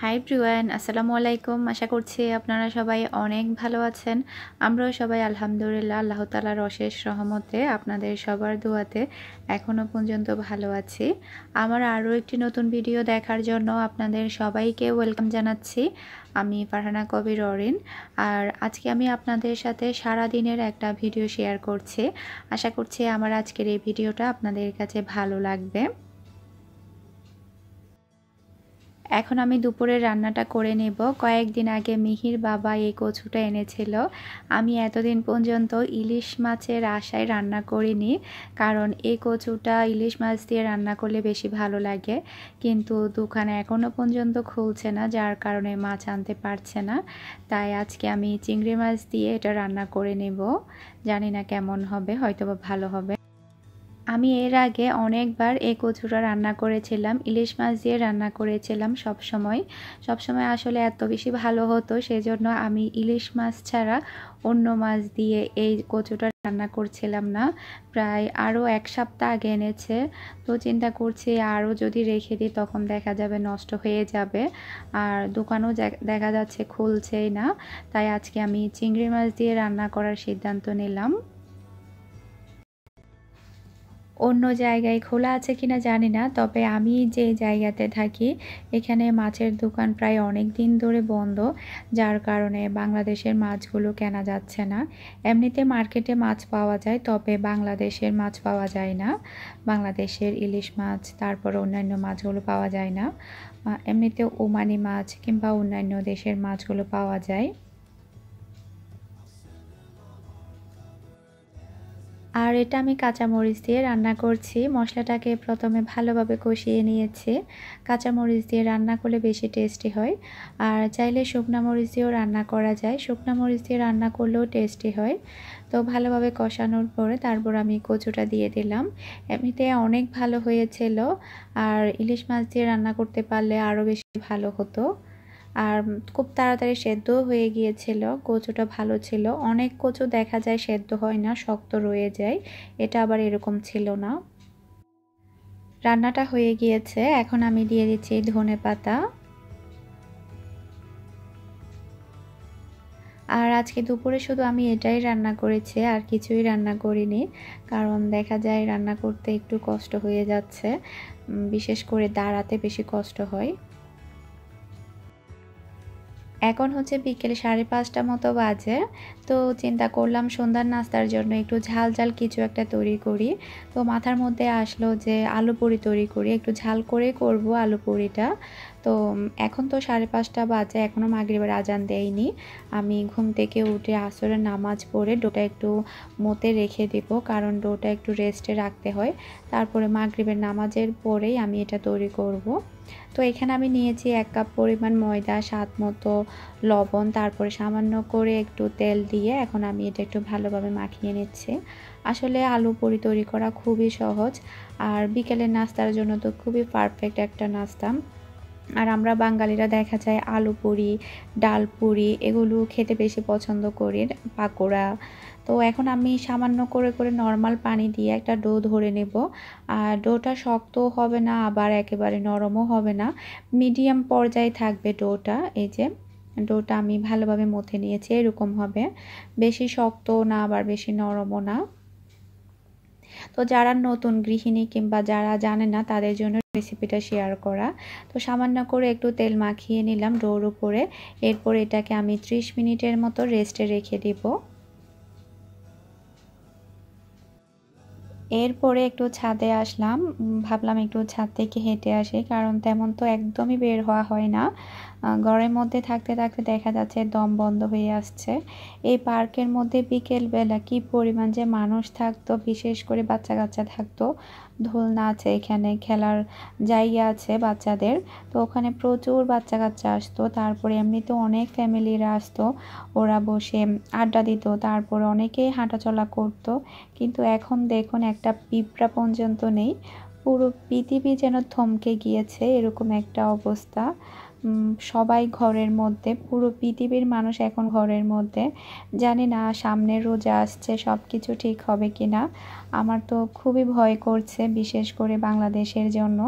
Hi everyone, আসসালামু আলাইকুম। আশা করছি আপনারা সবাই অনেক ভালো আছেন। আমরাও সবাই আলহামদুলিল্লাহ আল্লাহ তাআলার অশেষ রহমতে আপনাদের সবার দোয়াতে এখনও পর্যন্ত ভালো আছি। আমার আরও একটি নতুন ভিডিও দেখার জন্য আপনাদের সবাইকে ওয়েলকাম জানাচ্ছি। আমি ফারহানা কবির অরিন। আর আজকে আমি আপনাদের সাথে সারা দিনের একটা ভিডিও শেয়ার করছি। আশা করছি আমার আজকের এই ভিডিওটা আপনাদের কাছে ভালো লাগবে। এখন আমি দুপুরের রান্নাটা করে নেব। কয়েকদিন আগে মিহির বাবা এই কচুটা এনেছিল। আমি এতদিন পর্যন্ত ইলিশ মাছের আশায় রান্না করিনি, কারণ এই কচুটা ইলিশ মাছ দিয়ে রান্না করলে বেশি ভালো লাগে, কিন্তু দোকানে এখনও পর্যন্ত খুলছে না, যার কারণে মাছ আনতে পারছে না। তাই আজকে আমি চিংড়ি মাছ দিয়ে এটা রান্না করে নেব। জানি না কেমন হবে, হয়তোবা ভালো হবে। আমি এর আগে অনেকবার এই কচুটা রান্না করেছিলাম, ইলিশ মাছ দিয়ে রান্না করেছিলাম। সবসময় আসলে এত বেশি ভালো হতো, সেজন্য আমি ইলিশ মাছ ছাড়া অন্য মাছ দিয়ে এই কচুটা রান্না করছিলাম না। প্রায় আরও এক সপ্তাহ আগে এনেছে, তো চিন্তা করছি আরও যদি রেখে দিই তখন দেখা যাবে নষ্ট হয়ে যাবে, আর দোকানও দেখা যাচ্ছে খুলছেই না। তাই আজকে আমি চিংড়ি মাছ দিয়ে রান্না করার সিদ্ধান্ত নিলাম। অন্য জায়গায় খোলা আছে কিনা জানি না, তবে আমি যে জায়গাতে থাকি এখানে মাছের দোকান প্রায় অনেক দিন ধরে বন্ধ, যার কারণে বাংলাদেশের মাছগুলো কেনা যাচ্ছে না। এমনিতে মার্কেটে মাছ পাওয়া যায়, তবে বাংলাদেশের মাছ পাওয়া যায় না। বাংলাদেশের ইলিশ মাছ, তারপর অন্যান্য মাছগুলো পাওয়া যায় না। এমনিতে ওমানি মাছ কিংবা অন্যান্য দেশের মাছগুলো পাওয়া যায়। আর এটা আমি কাঁচামরিচ দিয়ে রান্না করছি। মশলাটাকে প্রথমে ভালোভাবে কষিয়ে নিয়েছি। কাঁচামরিচ দিয়ে রান্না করলে বেশি টেস্টি হয়, আর চাইলে শুকনো মরিচ দিয়েও রান্না করা যায়। শুকনো মরিচ দিয়ে রান্না করলেও টেস্টি হয়। তো ভালোভাবে কষানোর পরে তারপর আমি কচুটা দিয়ে দিলাম। এমনিতে অনেক ভালো হয়েছিল, আর ইলিশ মাছ দিয়ে রান্না করতে পারলে আরও বেশি ভালো হতো। আর খুব তাড়াতাড়ি সেদ্ধও হয়ে গিয়েছিল, কচুটা ভালো ছিল। অনেক কচু দেখা যায় সেদ্ধ হয় না, শক্ত রয়ে যায়, এটা আবার এরকম ছিল না। রান্নাটা হয়ে গিয়েছে, এখন আমি দিয়ে দিচ্ছি ধনেপাতা। আর আজকে দুপুরে শুধু আমি এটাই রান্না করেছি, আর কিছুই রান্না করিনি, কারণ দেখা যায় রান্না করতে একটু কষ্ট হয়ে যাচ্ছে, বিশেষ করে দাঁড়াতে বেশি কষ্ট হয়। এখন হচ্ছে বিকেল 5:30 মতো বাজে। তো চিন্তা করলাম সন্ধ্যার নাস্তার জন্য একটু ঝাল ঝাল কিছু একটা তৈরি করি। তো মাথার মধ্যে আসলো যে আলু পুরি তৈরি করি, একটু ঝাল করে করব আলু পুরিটা। তো এখন তো 5:30 বাজে, এখনও মাগরিবের আজান দেয়নি। আমি ঘুম থেকে উঠে আসরের নামাজ পড়ে ডোটা একটু মতে রেখে দেব, কারণ ডোটা একটু রেস্টে রাখতে হয়। তারপরে মাগরিবের নামাজের পরেই আমি এটা তৈরি করব। তো এখানে আমি নিয়েছি 1 কাপ পরিমাণ ময়দা, স্বাদ মতো লবণ, তারপরে সামান্য করে একটু তেল দিয়ে এখন আমি এটা একটু ভালোভাবে মাখিয়ে নিচ্ছি। আসলে আলু পুরি তৈরি করা খুবই সহজ, আর বিকেলের নাস্তার জন্য তো খুবই পারফেক্ট একটা নাস্তা। আর আমরা বাঙালিরা দেখা যায় আলু পুরি, ডাল পুরি এগুলো খেতে বেশি পছন্দ করি, পাকোড়া। তো এখন আমি সামান্য করে করে নর্মাল পানি দিয়ে একটা ডো ধরে নেব। আর ডোটা শক্তও হবে না, আবার একেবারে নরমও হবে না, মিডিয়াম পর্যায়ে থাকবে ডোটা। এই যে ডোটা আমি ভালোভাবে মথে নিয়েছি, এরকম হবে, বেশি শক্তও না আবার বেশি নরমও না। তো যারা নতুন গৃহিণী কিংবা যারা জানে না তাদের জন্য রেসিপিটা শেয়ার করা। তো সামান্য করে একটু তেল মাখিয়ে নিলাম ডোর উপরে, এরপর এটাকে আমি 30 মিনিটের মতো রেস্টে রেখে দিব। এরপরে একটু ছাদে আসলাম, ভাবলাম একটু ছাদ থেকে হেঁটে আসি, কারণ তেমন তো একদমই বের হওয়া হয় না। ঘরের মধ্যে থাকতে থাকতে দেখা যাচ্ছে দম বন্ধ হয়ে আসছে। এই পার্কের মধ্যে বিকেলবেলা কি পরিমাণ যে মানুষ থাকতো, বিশেষ করে বাচ্চা কাচ্চা থাকতো। দোলনা আছে, এখানে খেলার জায়গা আছে বাচ্চাদের, তো ওখানে প্রচুর বাচ্চা কাচ্চা আসতো। তারপরে এমনিতেও অনেক ফ্যামিলিরা আসতো, ওরা বসে আড্ডা দিত, তারপরে অনেকেই হাঁটাচলা করতো। কিন্তু এখন দেখুন একটা পিঁপড়া পর্যন্ত নেই, পুরো পৃথিবী যেন থমকে গিয়েছে, এরকম একটা অবস্থা। সবাই ঘরের মধ্যে, পুরো পৃথিবীর মানুষ এখন ঘরের মধ্যে। জানি না সামনে রোজা আসছে, সব কিছু ঠিক হবে কি না। আমার তো খুবই ভয় করছে, বিশেষ করে বাংলাদেশের জন্য।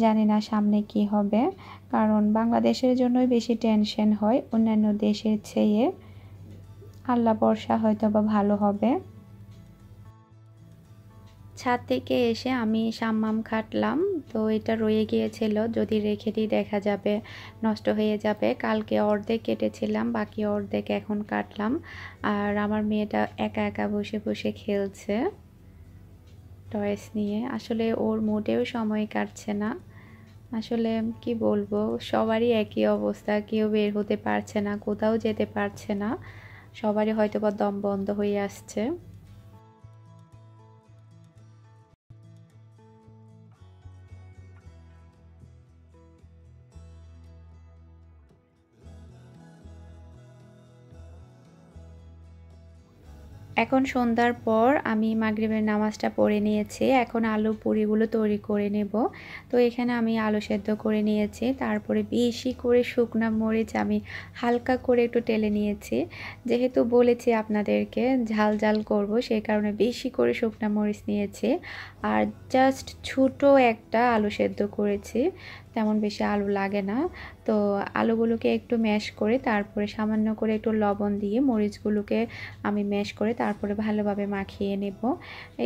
জানি না সামনে কি হবে, কারণ বাংলাদেশের জন্যই বেশি টেনশন হয় অন্যান্য দেশের চেয়ে। আল্লাহ ভরসা, হয়তো বা ভালো হবে। ছাদ থেকে এসে আমি সাম্মাম কাটলাম, তো এটা রয়ে গিয়েছিল, যদি রেখে দিই দেখা যাবে নষ্ট হয়ে যাবে। কালকে অর্ধেক কেটেছিলাম, বাকি অর্ধেক এখন কাটলাম। আর আমার মেয়েটা একা একা বসে বসে খেলছে টয়েস নিয়ে। আসলে ওর মোটেও সময় কাটছে না। আসলে কি বলবো, সবারই একই অবস্থা, কেউ বের হতে পারছে না, কোথাও যেতে পারছে না, সবারই হয়তো বা দম বন্ধ হয়ে আসছে। এখন সন্ধ্যার পর আমি মাগরিবের নামাজটা পড়ে নিয়েছি। এখন আলু পুরিগুলো তৈরি করে নেব। তো এখানে আমি আলু সেদ্ধ করে নিয়েছি, তারপরে বেশি করে শুকনা মরিচ আমি হালকা করে একটু টেলে নিয়েছি। যেহেতু বলেছি আপনাদেরকে ঝাল ঝাল করব, সেই কারণে বেশি করে শুকনা মরিচ নিয়েছি। আর জাস্ট ছোটো একটা আলু সেদ্ধ করেছি, তেমন বেশি আলু লাগে না। তো আলুগুলোকে একটু ম্যাশ করে তারপরে সামান্য করে একটু লবণ দিয়ে মরিচগুলোকে আমি ম্যাশ করে তারপরে ভালোভাবে মাখিয়ে নেব।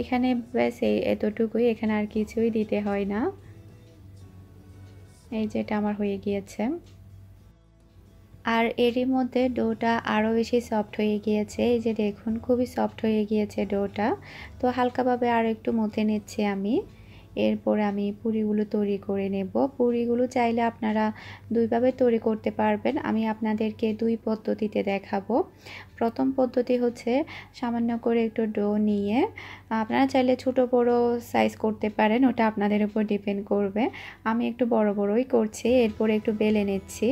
এখানে ব্যাস এতটুকুই, এখানে আর কিছুই দিতে হয় না। এই যে এটা আমার হয়ে গিয়েছে। আর এরই মধ্যে ডোটা আরও বেশি সফট হয়ে গিয়েছে। এই যে দেখুন, খুবই সফট হয়ে গিয়েছে ডোটা। তো হালকাভাবে আর একটু মথে নিচ্ছি আমি। এরপরে আমি পুরিগুলো তৈরি করে নেব। পুরিগুলো চাইলে আপনারা দুইভাবে তৈরি করতে পারবেন, আমি আপনাদেরকে দুই পদ্ধতিতে দেখাবো। প্রথম পদ্ধতি হচ্ছে সামান্য করে একটু ডো নিয়ে আপনারা চাইলে ছোট বড় সাইজ করতে পারেন, ওটা আপনাদের উপর ডিপেন্ড করবে। আমি একটু বড় বড়ই করছি। এরপরে একটু বেলে নিচ্ছি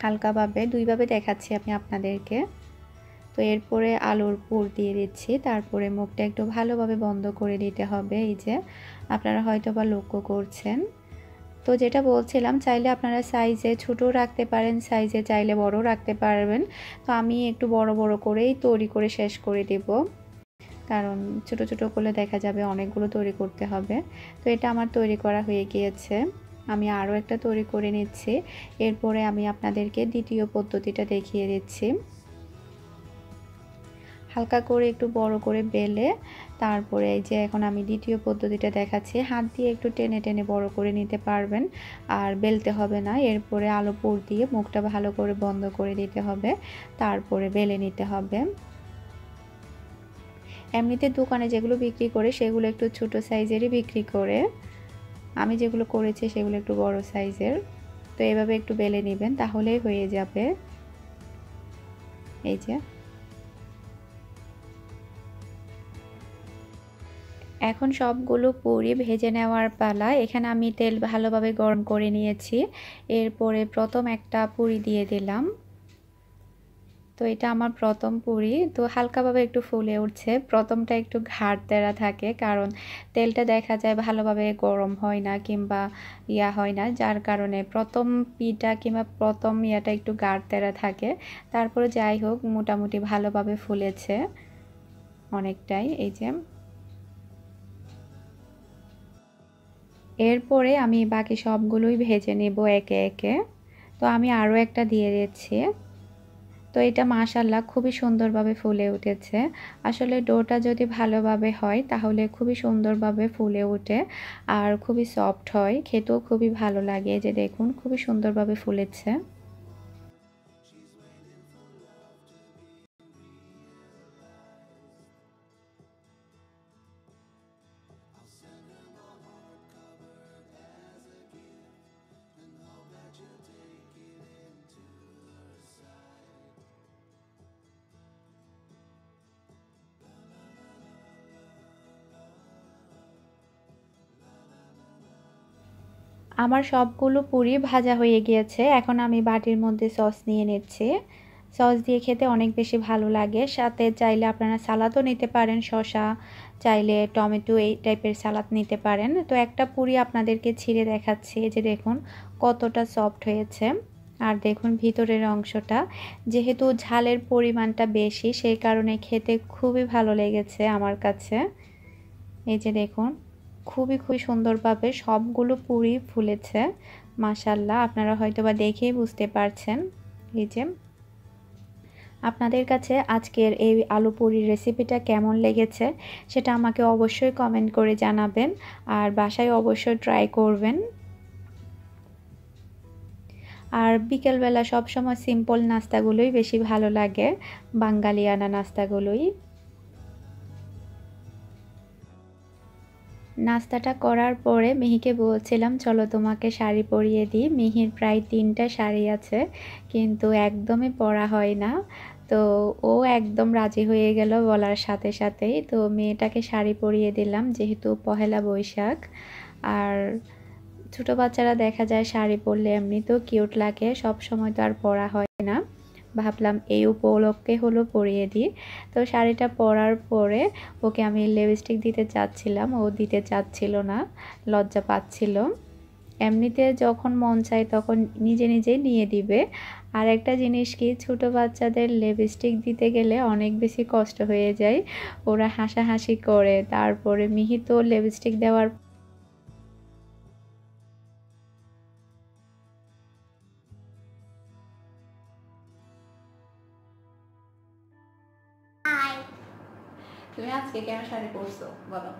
হালকাভাবে, দুইভাবে দেখাচ্ছি আমি আপনাদেরকে। তো এরপরে আলুর পুর দিয়ে দিচ্ছি, তারপরে মুখটা একটু ভালোভাবে বন্ধ করে দিতে হবে। এই যে আপনারা হয়তো বা লক্ষ্য করছেন। তো যেটা বলছিলাম, চাইলে আপনারা সাইজে ছোট রাখতে পারেন, সাইজে চাইলে বড় রাখতে পারবেন। তো আমি একটু বড় বড় করেই তৈরি করে শেষ করে দেব, কারণ ছোট ছোট করলে দেখা যাবে অনেকগুলো তৈরি করতে হবে। তো এটা আমার তৈরি করা হয়ে গিয়েছে, আমি আরও একটা তৈরি করে নিচ্ছি। এরপরে আমি আপনাদেরকে দ্বিতীয় পদ্ধতিটা দেখিয়ে দিচ্ছি। হালকা করে একটু বড় করে বেলে তারপরে এই যে এখন আমি দ্বিতীয় পদ্ধতিটা দেখাচ্ছি। হাত দিয়ে একটু টেনে টেনে বড় করে নিতে পারবেন, আর বেলতে হবে না। এরপরে আলু পুর দিয়ে মুখটা ভালো করে বন্ধ করে দিতে হবে, তারপরে বেলে নিতে হবে। এমনিতে দোকানে যেগুলো বিক্রি করে সেগুলো একটু ছোট সাইজেরই বিক্রি করে, আমি যেগুলো করেছি সেগুলো একটু বড় সাইজের। তো এভাবে একটু বেলে নেবেন, তাহলেই হয়ে যাবে। এই যে এখন সবগুলো পুরি ভেজে নেওয়ার পালা। এখানে আমি তেল ভালোভাবে গরম করে নিয়েছি। এরপরে প্রথম একটা পুরি দিয়ে দিলাম। তো এটা আমার প্রথম পুরি, তো হালকাভাবে একটু ফুলে উঠছে। প্রথমটা একটু ঘাড় তেরা থাকে, কারণ তেলটা দেখা যায় ভালোভাবে গরম হয় না কিংবা হয় না, যার কারণে প্রথম পিঠা কিংবা প্রথম ইয়াটা একটু ঘাড় তেরা থাকে। তারপরে যাই হোক, মোটামুটি ভালোভাবে ফুলেছে অনেকটাই। এই যে এরপরে আমি বাকি সবগুলোই ভেজে নেব একে একে। তো আমি আরও একটা দিয়ে দিচ্ছি। তো এটা মাশাআল্লাহ খুবই সুন্দরভাবে ফুলে উঠেছে। আসলে ডোটা যদি ভালোভাবে হয় তাহলে খুবই সুন্দরভাবে ফুলে ওঠে আর খুবই সফট হয়, খেতেও খুবই ভালো লাগে। যে দেখুন, খুবই সুন্দরভাবে ফুলেছে। আমার সবগুলো পুরি ভাজা হয়ে গিয়েছে। এখন আমি বাটির মধ্যে সস নিয়ে নিচ্ছি। সস দিয়ে খেতে অনেক বেশি ভালো লাগে। সাথে চাইলে আপনারা সালাদও নিতে পারেন, শসা চাইলে টমেটো এই টাইপের সালাদ নিতে পারেন। তো একটা পুরি আপনাদেরকে ছিঁড়ে দেখাচ্ছি, এই যে দেখুন কতটা সফট হয়েছে। আর দেখুন ভিতরের অংশটা, যেহেতু ঝালের পরিমাণটা বেশি সেই কারণে খেতে খুবই ভালো লেগেছে আমার কাছে। এই যে দেখুন খুবই সুন্দরভাবে সবগুলো পুরি ফুলেছে মাশাআল্লাহ, আপনারা হয়তোবা দেখেই বুঝতে পারছেন। এই যে আপনাদের কাছে আজকের এই আলু পুরির রেসিপিটা কেমন লেগেছে সেটা আমাকে অবশ্যই কমেন্ট করে জানাবেন, আর বাসায় অবশ্যই ট্রাই করবেন। আর বিকেলবেলা সবসময় সিম্পল নাস্তাগুলোই বেশি ভালো লাগে, বাঙালিয়ানা নাস্তাগুলোই। নাস্তাটা করার পরে মিহিকে বলছিলাম চলো তোমাকে শাড়ি পরিয়ে দিই। মিহির প্রায় 3টা শাড়ি আছে কিন্তু একদমই পরা হয় না, তো ও একদম রাজি হয়ে গেল বলার সাথে সাথেই। তো মেয়েটাকে শাড়ি পরিয়ে দিলাম যেহেতু পহেলা বৈশাখ। আর ছোটো বাচ্চারা দেখা যায় শাড়ি পরলে এমনিতেও কিউট লাগে, সব সময় তো আর পরা হয় না, ভাবলাম এই উপলক্ষে হলো পরিয়ে দিই। তো শাড়িটা পরার পরে ওকে আমি লিপস্টিক দিতে চাচ্ছিলাম, ও দিতে চাচ্ছিল না, লজ্জা পাচ্ছিল। এমনিতে যখন মন চায় তখন নিজে নিজেই নিয়ে দিবে। আর একটা জিনিস কি, ছোট বাচ্চাদের লিপস্টিক দিতে গেলে অনেক বেশি কষ্ট হয়ে যায়, ওরা হাসাহাসি করে। তারপরে মিহি তো লিপস্টিক দেওয়ার তুমি আজকে কেন শাড়ি পরছো বলো?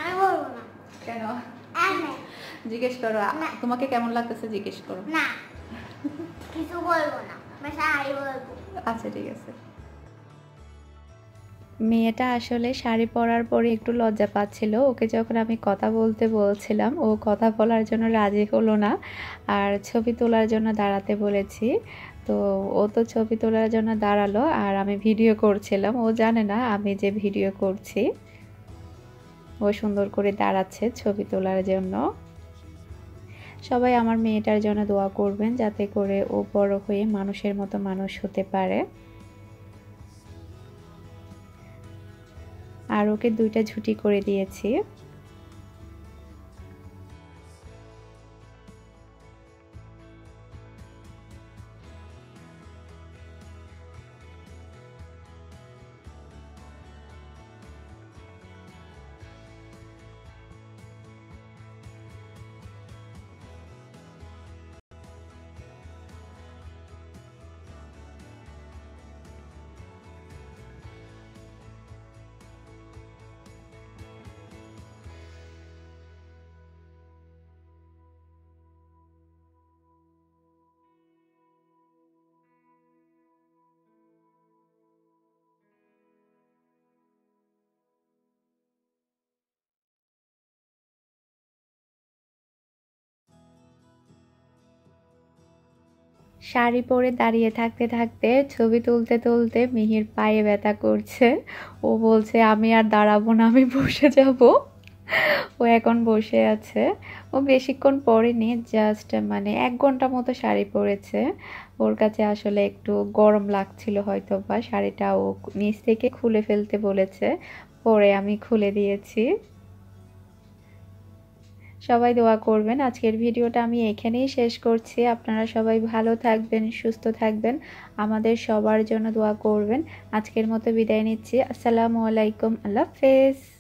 আমি বলবো না। কেন? জিজ্ঞেস করো, তোমাকে কেমন লাগতেছে জিজ্ঞেস করো। না কিছু বলবো না, আমি শাড়ি বলবো। আচ্ছা ঠিক আছে। মেয়েটা আসলে শাড়ি পরার পরে একটু লজ্জা পাচ্ছিল, ওকে যখন আমি কথা বলতে বলছিলাম ও কথা বলার জন্য রাজি হলো না, আর ছবি তোলার জন্য দাঁড়াতে বলেছি। তো ও তো ছবি তোলার জন্য দাঁড়ালো আর আমি ভিডিও করছিলাম, ও জানে না আমি যে ভিডিও করছি। ও সুন্দর করে দাঁড়াচ্ছে ছবি তোলার জন্য। সবাই আমার মেয়েটার জন্য দোয়া করবেন যাতে করে ও বড় হয়ে মানুষের মতো মানুষ হতে পারে। আর ওকে 2টা ঝুঁটি করে দিয়েছি। শাড়ি পরে দাঁড়িয়ে থাকতে থাকতে ছবি তুলতে তুলতে মিহির পায়ে ব্যথা করছে। ও বলছে আমি আর দাঁড়াবো না, আমি বসে যাব। ও এখন বসে আছে। ও বেশিক্ষণ পরেনি, জাস্ট মানে 1 ঘন্টা মতো শাড়ি পরেছে। ওর কাছে আসলে একটু গরম লাগছিল হয়তো বা, শাড়িটা ও নিচ থেকে খুলে ফেলতে বলেছে, পরে আমি খুলে দিয়েছি। সবাই দোয়া করবেন। আজকের ভিডিওটা আমি এখানেই শেষ করছি। আপনারা সবাই ভালো থাকবেন, সুস্থ থাকবেন, আমাদের সবার জন্য দোয়া করবেন। আজকের মতো বিদায় নিচ্ছি। আসসালামু আলাইকুম, আল্লাহ হাফেজ।